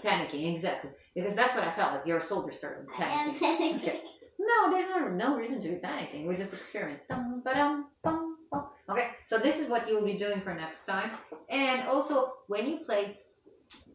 Panicking, exactly. Because that's what I felt like. Your soldier started I am panicking. panicking. Okay. No, there's no reason to be panicking. We just experiment. Dum, ba-dum, bum, bum. Okay, so this is what you'll be doing for next time. And also, when you play,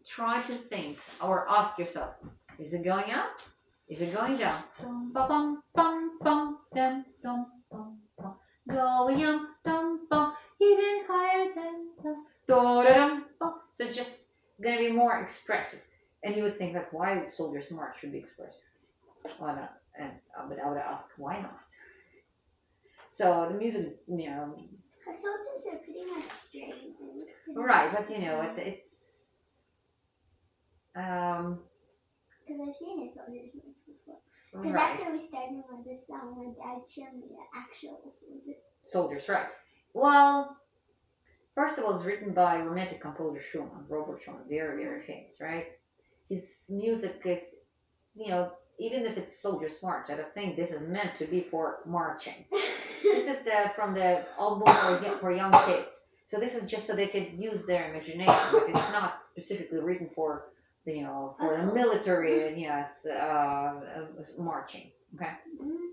try to think or ask yourself: is it going up? Is it going down? Dum, ba, bum, bum, bum, dum, dum, bum, bum. Going up, dum, bum, even higher than dum, da, da, dum, bum. So it's just gonna be more expressive. And you would think that why Soldiers March should be expressive? Why not? And but I would ask why not. So the music, Soldiers are pretty much straight. right? But it's um, Because I've seen a Soldiers March before. Because right. after we started on this song, my dad showed me the actual Soldiers. Soldiers, right? Well, first of all, it's written by romantic composer Schumann, Robert Schumann, very very famous, right? His music is, even if it's Soldiers March, I don't think this is meant to be for marching. This is from the album for young kids. So this is just so they could use their imagination. Like it's not specifically written for the military and yes, marching. Okay.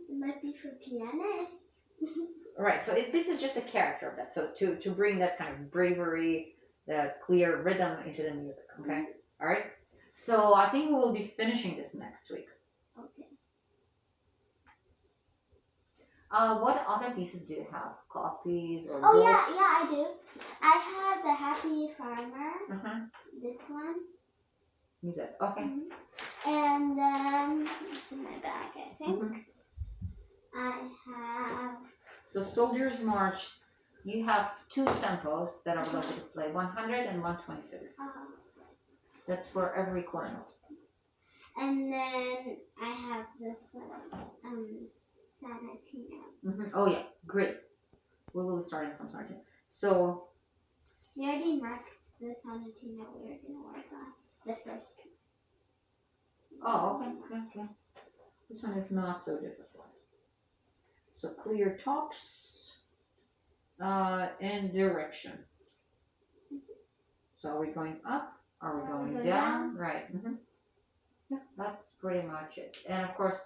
It might be for pianists. Right. So this is just a character of that. So to bring that kind of bravery, the clear rhythm into the music. Okay. All right. So I think we will be finishing this next week. Okay. What other pieces do you have? Copies or? Oh yeah, I do. I have the Happy Farmer. Uh-huh. This one. Music. Okay. And then it's in my bag, I think. I have. So Soldiers March, you have two tempos that I would like you to play, 100 and 126. That's for every corner note. And then I have this Sonatina. Oh yeah, great. We will be starting some Sonatina. So you already marked the Sonatina we were going to work on, the first one. Oh, okay. This one is not so difficult. So clear tops and direction. So are we going up? Are we going down? Right. Yeah, that's pretty much it. And of course,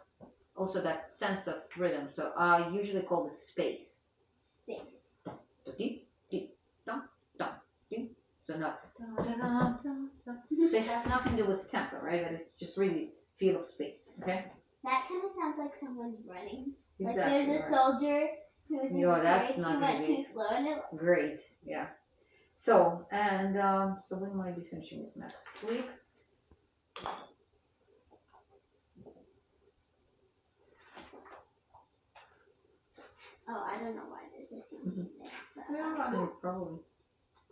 also that sense of rhythm. So I usually call this space. Space. Deep, deep, dum, dum, deep. So no. So it has nothing to do with tempo, right? But it's just really feel of space. Okay. That kind of sounds like someone's running. Exactly, like there's a soldier who is in the that's not went too slow and it. Great. Yeah. So so we might be finishing this next week. Oh, I don't know why there's a CD in there. But I mean, probably.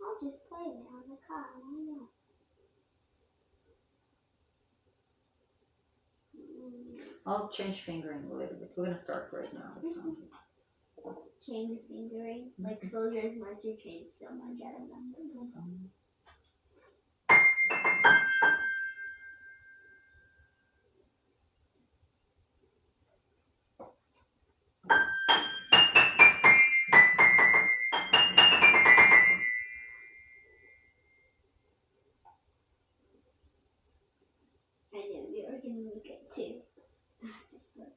I'll just play it on the car. Why not? I'll change fingering a little bit. We're gonna start right now. Change fingering, like Soldiers March, you change so much. I don't know. I knew you were gonna make it too. Just look.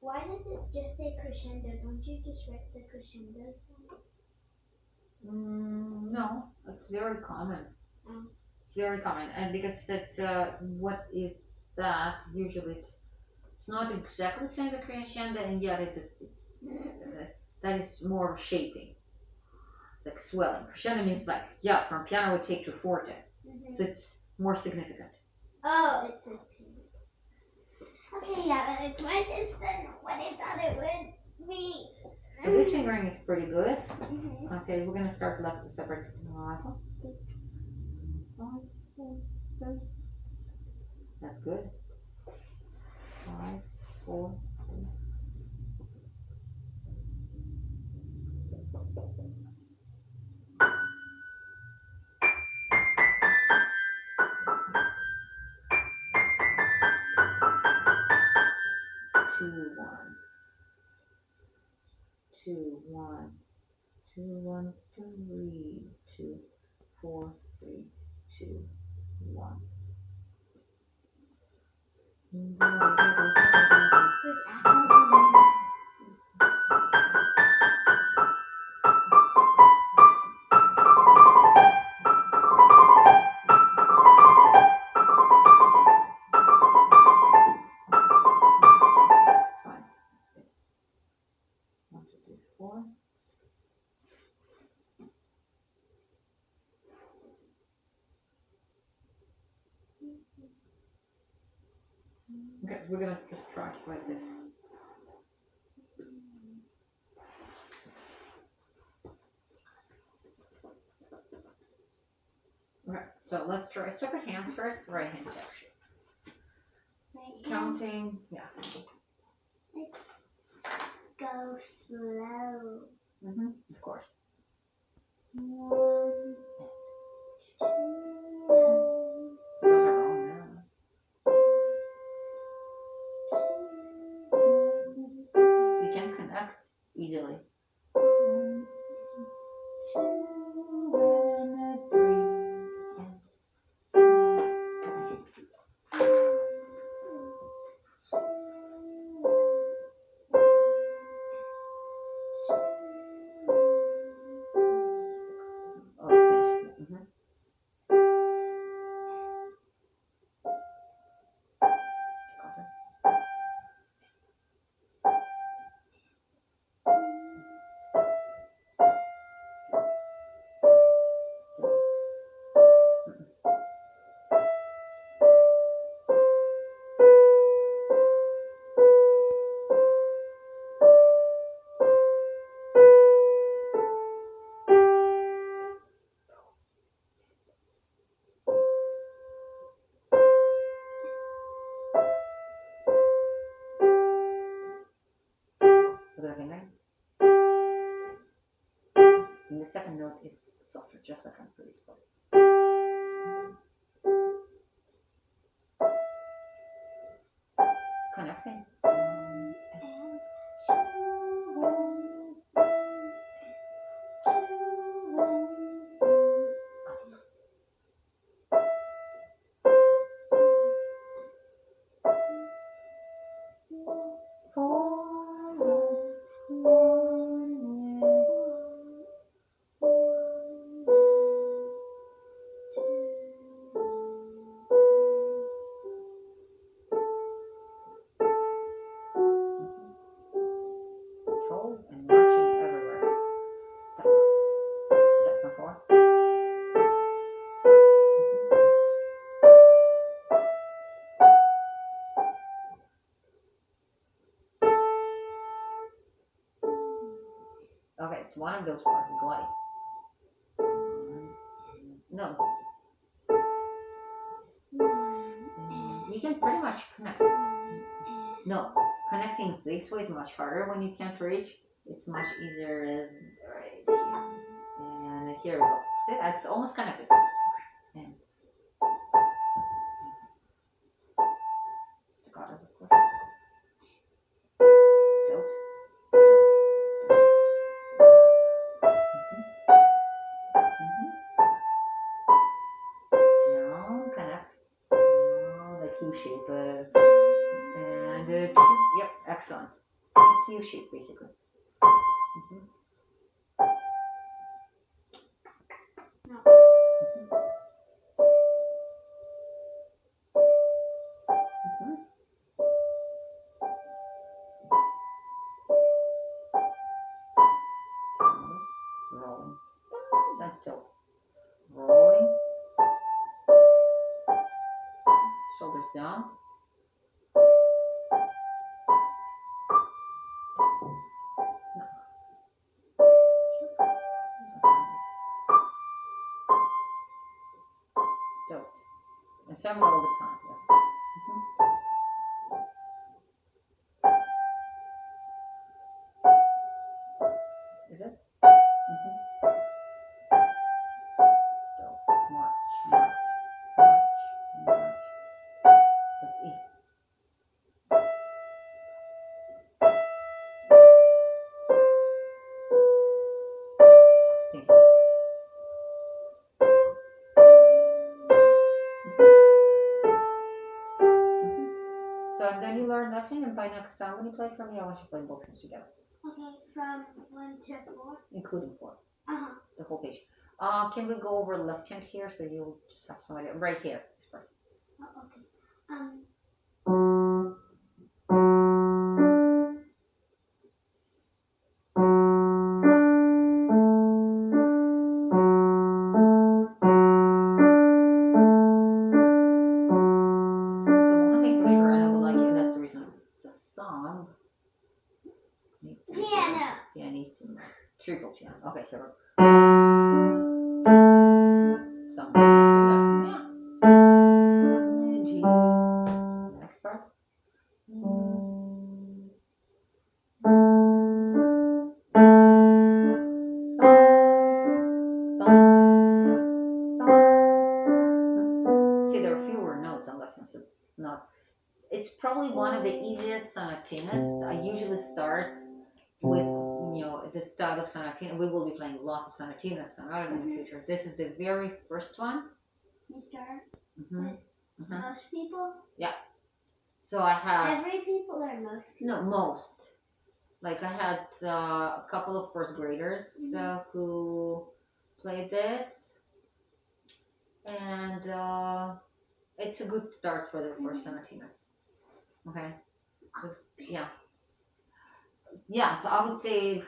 Why does it just say crescendo? Don't you just write the crescendo song? No, it's very common. Oh. It's very common, and because it's what is that? Usually, it's not exactly the same as a crescendo, and yet it's that is more shaping, like swelling. Crescendo means like from piano we take to forte, so it's more significant. Oh, it says piano. Okay, yeah, that makes more sense than what I thought it would be. So this fingering is pretty good. Okay, we're gonna start left with separate. 5, 4, 3. That's good. 5, 4, 3. 2, 1. 2, 1. 2, 1, 3, 2, 4, 3, 2, 1. Where's accents? Fine. 1, 2, 3, 4. Okay, we're gonna just try to write this. Okay, so let's try separate hands first, right hand section. Right hand. Counting, yeah. Go slow. Of course. 1, 2, Those are wrong now. 2, You can connect easily. 1, 2, and 3. Oh, finish. And the second note is softer, just like on the previous part. Connecting. Toe and marching everywhere. That's not 4. Okay, it's one of those parts. Glide. No. You can pretty much connect. No, connecting this way is much harder when you can't reach. It's much easier right here. And here we go. See, it's almost connected. And staccato, of course. Stilt. Down, connect. Like U-shape. And 2. Yep, excellent. It's U-shape basically. Rolling. Then stilt. Rolling. Shoulders down. Stilt. Ephemeral all the time. Yeah. Is it? Stilt. March. March. March. March. That's E. learn left hand, and by next time when you play for me, I want you to play both hands together, Okay, from 1 to 4. including 4, Uh-huh. the whole page. Can we go over left hand here so you'll just have somebody right here? It's perfect. Oh, okay. So one thing for sure, and I would like you, and that's the reason it's a thumb. Piano. Pianissimo. Triple piano. Okay, here we go. Somebody else is that. G. Next part. See, there are fewer notes on left hand, so it's not. It's probably one of the easiest sonatinas. I usually start with the style of sonatina. We will be playing lots of sonatinas, sonatas in the future. This is the very first one. You start Mm-hmm. with most people? So I have Every people or most people? no most. Like I had a couple of first graders who played this, and it's a good start for the first sonatinas. Okay. Yeah. Yeah. So I would say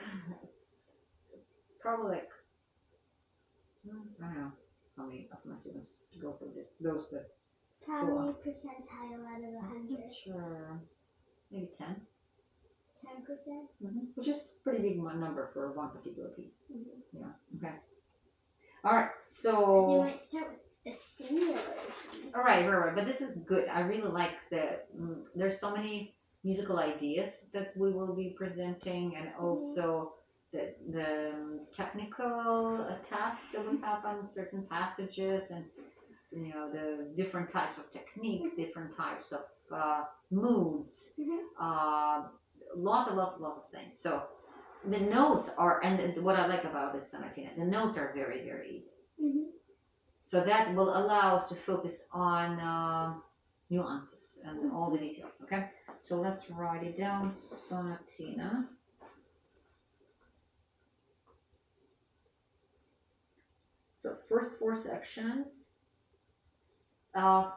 probably like I don't know how many of my students go through this. Those that How many percentile out of 100? sure maybe 10. 10%? Which is pretty big number for one particular piece. Mm-hmm. Yeah. Okay. All right. You So. might start with the singular. All right. But this is good. I really like there's so many musical ideas that we will be presenting, and also the technical tasks that we have on certain passages, and the different types of technique, different types of moods, lots of things. So the notes are, and what I like about this sonatina, the notes are very, very easy. Mm-hmm. So that will allow us to focus on nuances and all the details. Okay, so let's write it down. Sonatina. So first 4 sections.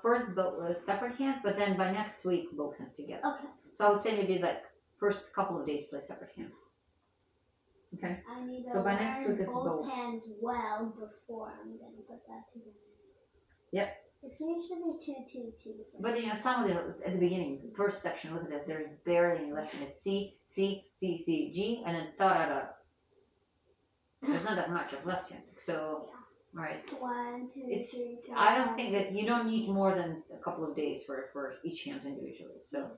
First both separate hands, but then by next week both hands together. Okay. So I would say maybe like first couple of days play separate hands. Okay. I need to So by next week it's both both. hands well before I'm gonna put that together. Yep. It's usually 2. But some of them at the beginning, the first section, look at that, there's barely any lesson. It's C, C, C, C, G, and then da da da. There's not that much of left hand. So, right. 1, 2, It's, 3, 4. I don't think that you don't need more than a couple of days for each hand individually. So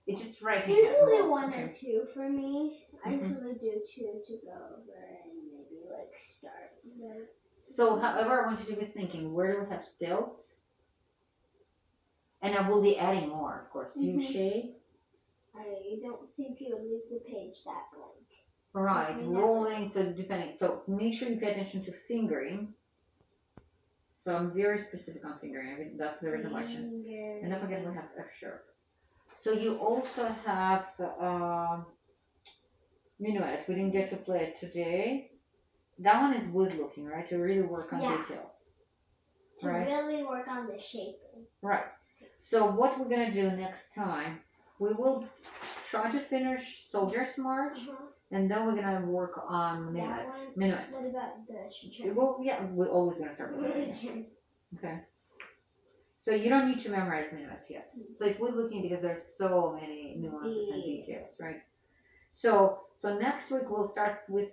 it's just right hand. Usually 1 or 2 for me. I Mhm. usually do 2 to go over and maybe like start. So, however, I want you to be thinking, where do we have stilts? And I will be adding more, of course. U shape. I don't think you leave the page that blank. Right, Okay, rolling, so depending. So make sure you pay attention to fingering. So I'm very specific on fingering. I mean, that's the reason why I shouldn't. And don't forget we have F sharp. So you also have minuet. We didn't get to play it today. That one is wood looking, right? To really work on details. To really work on the shaping. Right. So what we're gonna do next time, we will try to finish Soldier's March, and then we're gonna work on Minuet. Minuet. What about the church? Well, yeah, we're always gonna start with Minuet. Okay. So you don't need to memorize Minuet yet. So it's wood looking because there's so many nuances and details, right? So next week we'll start with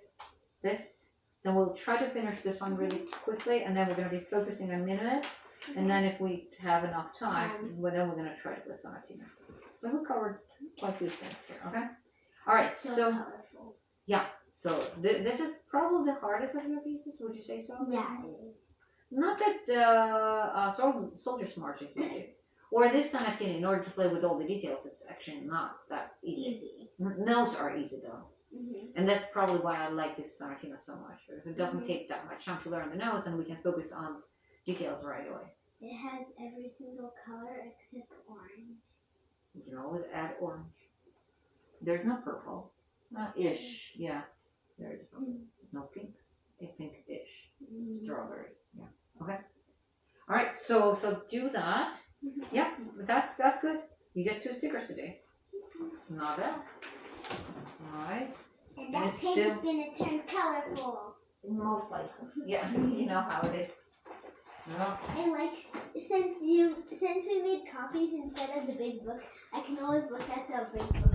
this. Then we'll try to finish this one really quickly, and then we're gonna be focusing on Minuet. And then if we have enough time, well, then we're going to try to play Sonatina. But we covered quite a few things here, okay? All right, so colorful. Yeah, so this is probably the hardest of your pieces, would you say so? Yeah, it is. Not that Soldier's March is easy. Or this Sonatina, in order to play with all the details, it's actually not that easy. Notes are easy though. And that's probably why I like this Sonatina so much, because it doesn't take that much time to learn the notes, and we can focus on details right away. It has every single color except orange. You can always add orange. There's no purple. Ish. Yeah. There's purple. No pink. A pink-ish. Strawberry. Yeah. Okay. All right. So do that. Yeah. That's good. You get 2 stickers today. Not bad. All right. And that it's paint still- is gonna turn colorful. Most likely. Yeah. You know how it is. Well, And like since we made copies instead of the big book, I can always look at the big book